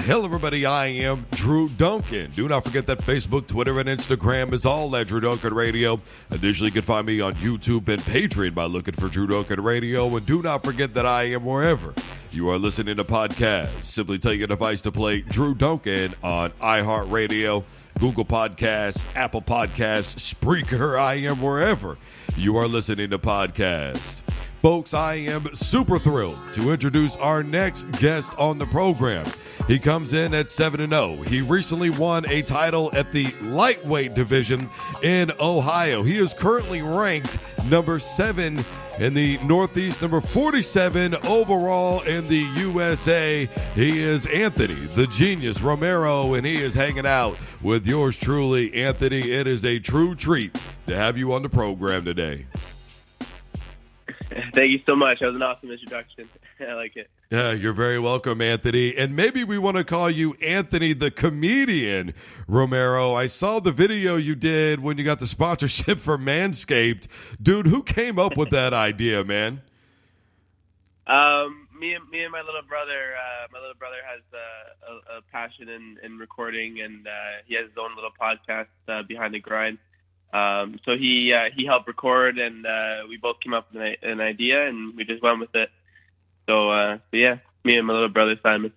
Hello, everybody. I am Drew Duncan. Do not forget that Facebook, Twitter, and Instagram is all at Drew Duncan Radio. Additionally, you can find me on YouTube and Patreon by looking for Drew Duncan Radio. And do not forget that I am wherever you are listening to podcasts. Simply take your device to play Drew Duncan on iHeartRadio, Google Podcasts, Apple Podcasts, Spreaker. I am wherever you are listening to podcasts. Folks, I am super thrilled to introduce our next guest on the program. He comes in at 7-0. He recently won a title at the lightweight division in Ohio. He is currently ranked number 7 in the Northeast, number 47 overall in the USA. He is Anthony, the Genius Romero, and he is hanging out with yours truly, Anthony. It is a true treat to have you on the program today. Thank you so much. That was an awesome introduction. I like it. Yeah, you're very welcome, Anthony. And maybe we want to call you Anthony the Comedian, Romero. I saw the video you did when you got the sponsorship for Manscaped. Dude, who came up with that idea, man? Me and my little brother. My little brother has a passion in recording, and he has his own little podcast, Behind the Grind. So he helped record, and we both came up with an idea, and we just went with it. So yeah, me and my little brother Simon.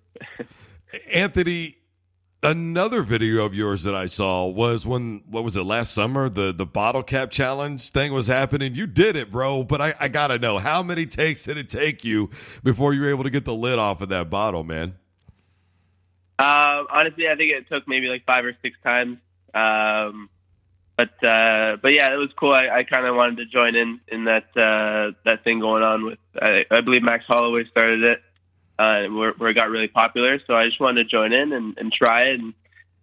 Anthony, another video of yours that I saw was last summer? The bottle cap challenge thing was happening. You did it, bro. But I gotta know, how many takes did it take you before you were able to get the lid off of that bottle, man? Honestly, I think it took maybe like 5 or 6 times. But yeah, it was cool. I kind of wanted to join in that thing going on with, I believe Max Holloway started it, where it got really popular. So I just wanted to join in and try it.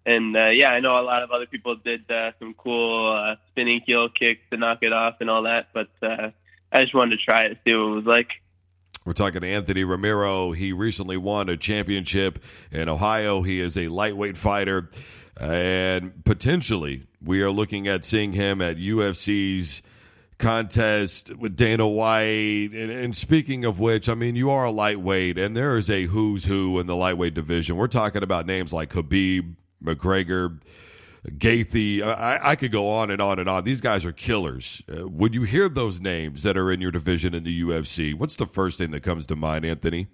And yeah, I know a lot of other people did some cool spinning heel kicks to knock it off and all that. But I just wanted to try it, see what it was like. We're talking to Anthony Romero. He recently won a championship in Ohio. He is a lightweight fighter. And potentially, we are looking at seeing him at UFC's contest with Dana White. And speaking of which, I mean, you are a lightweight, and there is a who's who in the lightweight division. We're talking about names like Khabib, McGregor, Gaethje. I could go on and on and on. These guys are killers. When you hear those names that are in your division in the UFC, what's the first thing that comes to mind, Anthony?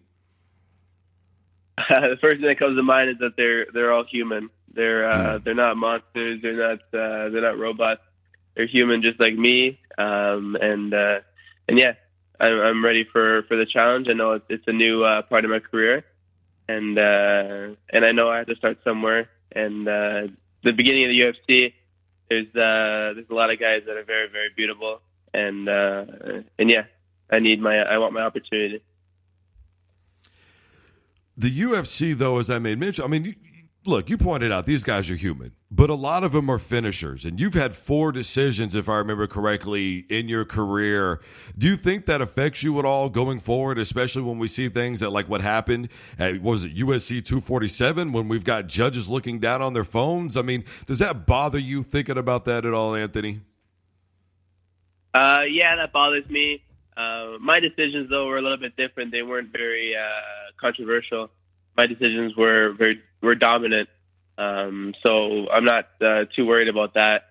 The first thing that comes to mind is that they're all human. They're not monsters. They're not robots. They're human, just like me. And yeah, I'm ready for the challenge. I know it's a new part of my career, and I know I have to start somewhere. And the beginning of the UFC, there's a lot of guys that are very, very beautiful. And yeah, I want my opportunity. The UFC, though, as I made mention, I mean, look, you pointed out these guys are human, but a lot of them are finishers. And you've had 4 decisions, if I remember correctly, in your career. Do you think that affects you at all going forward, especially when we see things that, like what happened at, what was it, USC 247, when we've got judges looking down on their phones? I mean, does that bother you thinking about that at all, Anthony? Yeah, that bothers me. My decisions, though, were a little bit different. They weren't very controversial. My decisions were dominant, so I'm not too worried about that.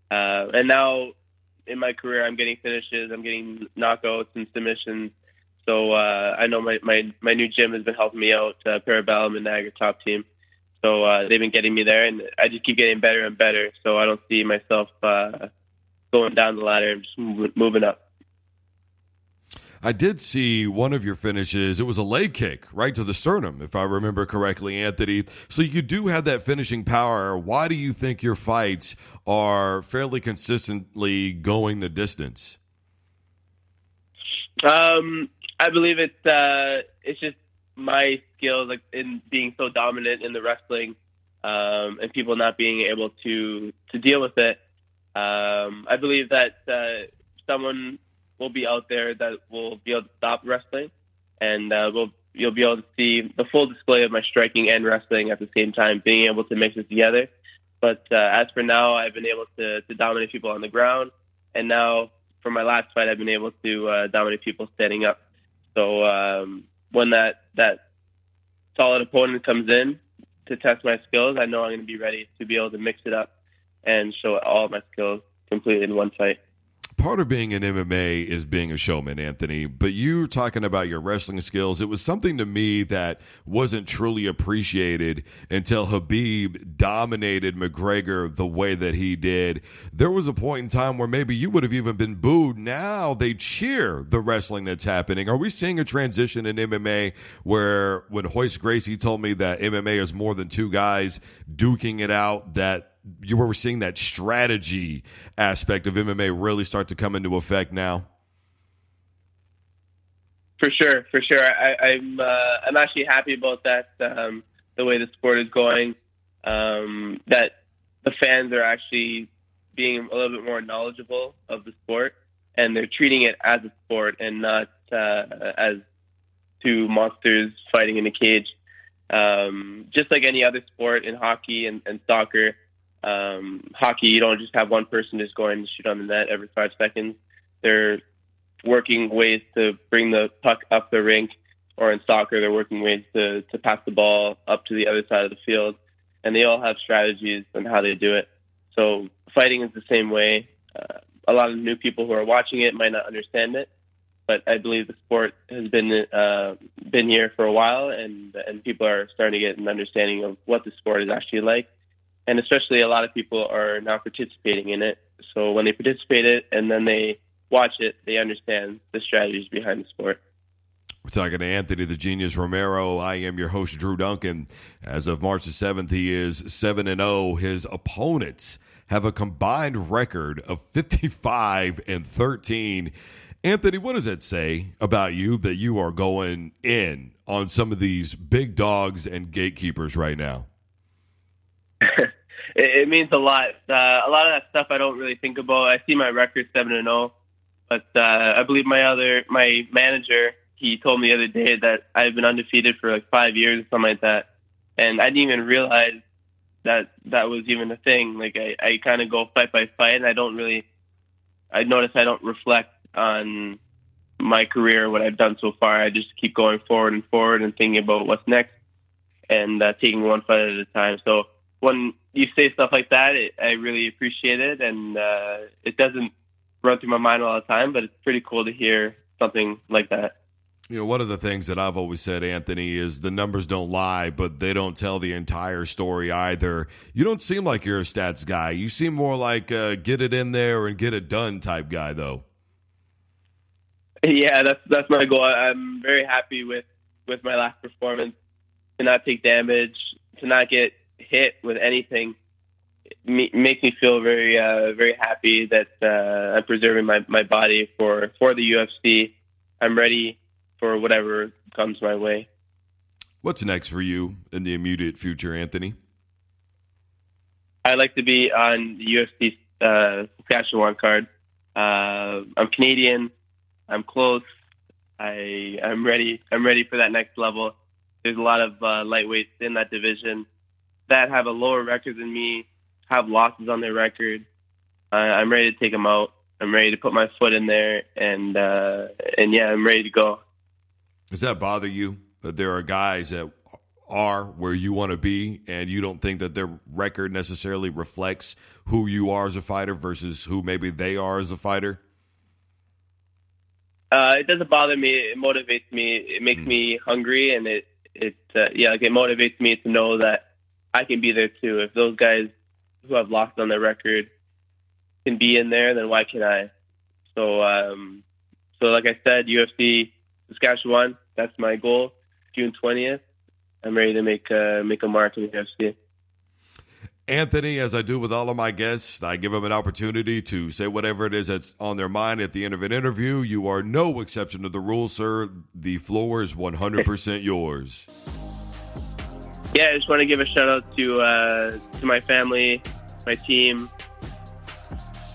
And now in my career, I'm getting finishes, I'm getting knockouts and submissions. So I know my new gym has been helping me out, Parabellum and Niagara Top Team. So they've been getting me there, and I just keep getting better and better. So I don't see myself going down the ladder and just moving up. I did see one of your finishes. It was a leg kick right to the sternum, if I remember correctly, Anthony. So you do have that finishing power. Why do you think your fights are fairly consistently going the distance? I believe it's just my skills, like in being so dominant in the wrestling, and people not being able to deal with it. I believe that someone will be out there that will be able to stop wrestling, and you'll be able to see the full display of my striking and wrestling at the same time, being able to mix it together. But as for now, I've been able to dominate people on the ground, and now for my last fight, I've been able to dominate people standing up. So when that solid opponent comes in, to test my skills, I know I'm going to be ready to be able to mix it up and show all my skills completely in one fight. Part of being in MMA is being a showman, Anthony, but you talking about your wrestling skills, it was something to me that wasn't truly appreciated until Khabib dominated McGregor the way that he did. There was a point in time where maybe you would have even been booed. Now they cheer the wrestling that's happening. Are we seeing a transition in MMA where when Royce Gracie told me that MMA is more than two guys duking it out, that you were seeing that strategy aspect of MMA really start to come into effect now? For sure. I'm actually happy about that. The way the sport is going, that the fans are actually being a little bit more knowledgeable of the sport, and they're treating it as a sport and not as two monsters fighting in a cage. Just like any other sport in hockey and soccer. Hockey, you don't just have one person just going to shoot on the net every 5 seconds. They're working ways to bring the puck up the rink, or in soccer, they're working ways to pass the ball up to the other side of the field. And they all have strategies on how they do it. So fighting is the same way. A lot of new people who are watching it might not understand it, but I believe the sport has been here for a while, and people are starting to get an understanding of what the sport is actually like. And especially a lot of people are now participating in it. So when they participate in it and then they watch it, they understand the strategies behind the sport. We're talking to Anthony the Genius Romero. I am your host, Drew Duncan. As of March the 7th, he is 7-0. His opponents have a combined record of 55-13. Anthony, what does that say about you that you are going in on some of these big dogs and gatekeepers right now? It means a lot. A lot of that stuff I don't really think about. I see my record 7-0, but I believe my manager, he told me the other day that I've been undefeated for like 5 years or something like that, and I didn't even realize that was even a thing. Like I kind of go fight by fight, and I notice I don't reflect on my career, what I've done so far. I just keep going forward and thinking about what's next, and taking one fight at a time. So when you say stuff like that, I really appreciate it, and it doesn't run through my mind all the time, but it's pretty cool to hear something like that. You know, one of the things that I've always said, Anthony, is the numbers don't lie, but they don't tell the entire story either. You don't seem like you're a stats guy. You seem more like get it in there and get it done type guy, though. Yeah, that's my goal. I'm very happy with my last performance. To not take damage, to not get hit with anything, makes me feel very very happy that I'm preserving my body for the UFC. I'm ready for whatever comes my way. What's next for you in the immediate future, Anthony? I'd like to be on the UFC Saskatchewan card. I'm Canadian. I'm close. I'm ready. I'm ready for that next level. There's a lot of lightweights in that division that have a lower record than me, have losses on their record. I'm ready to take them out. I'm ready to put my foot in there, and yeah, I'm ready to go. Does that bother you that there are guys that are where you want to be, and you don't think that their record necessarily reflects who you are as a fighter versus who maybe they are as a fighter? It doesn't bother me. It motivates me. It makes me hungry, and it motivates me to know that I can be there too. If those guys who have lost on their record can be in there, then why can't I? So like I said, UFC Saskatchewan, that's my goal. June 20th, I'm ready to make a mark in the UFC. Anthony, as I do with all of my guests, I give them an opportunity to say whatever it is that's on their mind at the end of an interview. You are no exception to the rule, sir. The floor is 100% yours. Yeah, I just want to give a shout out to my family, my team,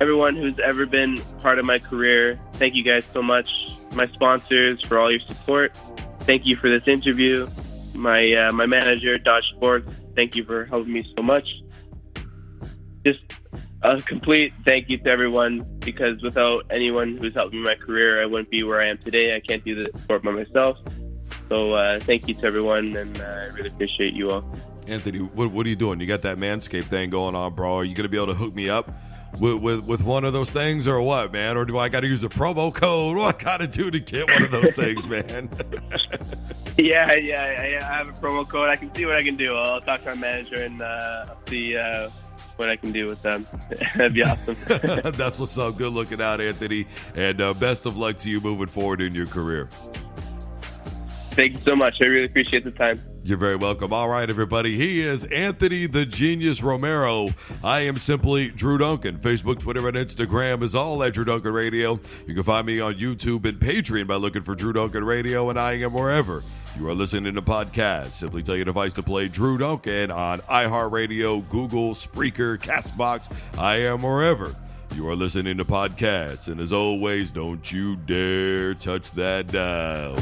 everyone who's ever been part of my career. Thank you guys so much. My sponsors for all your support. Thank you for this interview. My manager, Dodge Sports, thank you for helping me so much. Just a complete thank you to everyone, because without anyone who's helped me in my career, I wouldn't be where I am today. I can't do the sport by myself. So thank you to everyone, and I really appreciate you all. Anthony, what are you doing? You got that Manscaped thing going on, bro. Are you going to be able to hook me up with one of those things or what, man? Or do I got to use a promo code? What I got to do to get one of those things, man? Yeah, I have a promo code. I can see what I can do. I'll talk to my manager and see what I can do with them. That'd be awesome. That's what's up. Good looking out, Anthony. And best of luck to you moving forward in your career. Thank you so much. I really appreciate the time. You're very welcome. All right, everybody. He is Anthony the Genius Romero. I am simply Drew Duncan. Facebook, Twitter, and Instagram is all at Drew Duncan Radio. You can find me on YouTube and Patreon by looking for Drew Duncan Radio, and I am wherever you are listening to podcasts. Simply tell your device to play Drew Duncan on iHeartRadio, Google, Spreaker, CastBox. I am wherever you are listening to podcasts. And as always, don't you dare touch that dial.